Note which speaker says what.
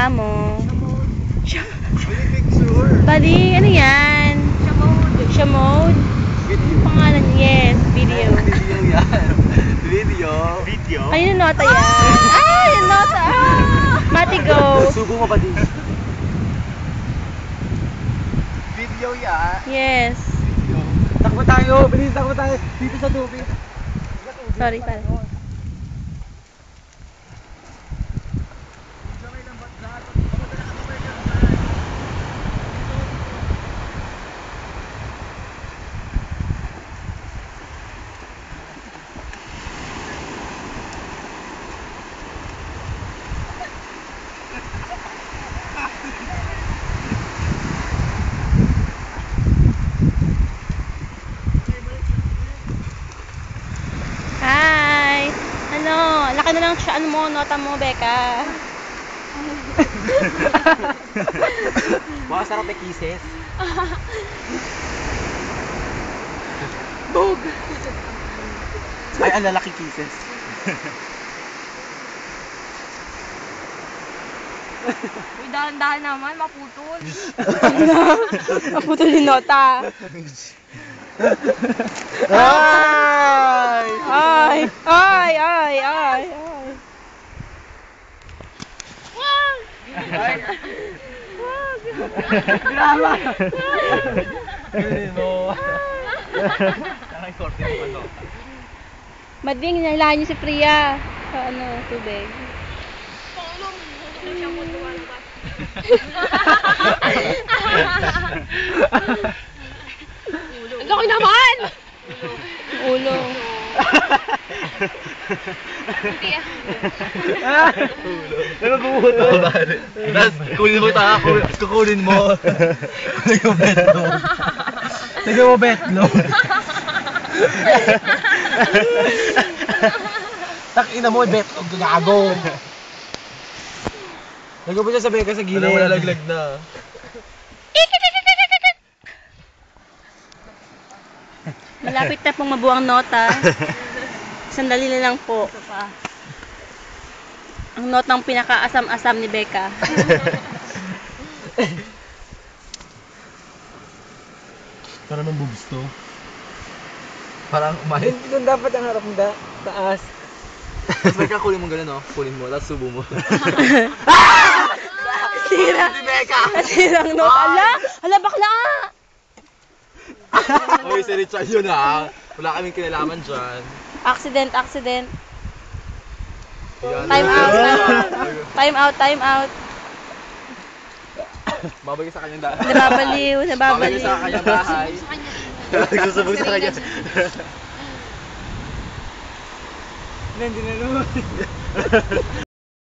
Speaker 1: nota mo.
Speaker 2: Picture.
Speaker 1: Buddy, ano yan? Siya mode. Ano pangalan? Yes, video.
Speaker 2: Video yan. Video.
Speaker 1: Ay, yung nota yan. Ah, yung nota. Ah. Mati, go.
Speaker 2: Subo mo ba din? Video yan.
Speaker 1: Yes.
Speaker 2: Takbo tayo. Bilis, takbo tayo. Dito sa tubig.
Speaker 1: Sorry, pala. Hi! Ano? Laki na lang siya. Ano mo? Nota mo, Becca?
Speaker 2: Baka sarap na kisses. Bog! Ay, ang lalaki kisses.
Speaker 3: Uy, dahan-dahan naman, maputol.
Speaker 1: Naputol yung nota.
Speaker 2: Ay!
Speaker 1: Ay! Ay! Ay! Ay! Ay!
Speaker 2: Drama! Galing mo. Nakay sorte mo ano.
Speaker 1: Mading, nalahan niyo si Priya sa tubig.
Speaker 3: Ang laki naman!
Speaker 1: Ulo.
Speaker 2: Nagbubuto. Tapos kunin mo ta, kukunin mo. Kunin mo betlog. Kunin mo betlog. Takina mo, betlog, gago. Nagpo siya sa beka sa gilid. Malalaglag na.
Speaker 1: Malapit na pong mabuang nota. Sandali na lang po. Ang notang pinakaasam-asam ni Becca.
Speaker 2: Parang ng boobs to. Parang umalit. Doon dapat ang harap ng taas. Tapos may kunin mo gano'n, no? Kunin mo, tapos subo mo.
Speaker 1: Sira.
Speaker 2: Si Becca!
Speaker 1: Sira ang nota. Ala! Ala, bakla!
Speaker 2: Uy, si Richard yun ha. Wala kaming kinalaman dyan.
Speaker 1: Accident, accident.
Speaker 2: Yan.
Speaker 1: Time out, time out. Time out, time out.
Speaker 2: Babalik sa kanyang daan.
Speaker 1: Nababaliw,
Speaker 2: Babalik
Speaker 1: nababaliw.
Speaker 2: sa kanyang bahay. Nagsusubog sa kanya. Hindi na naman.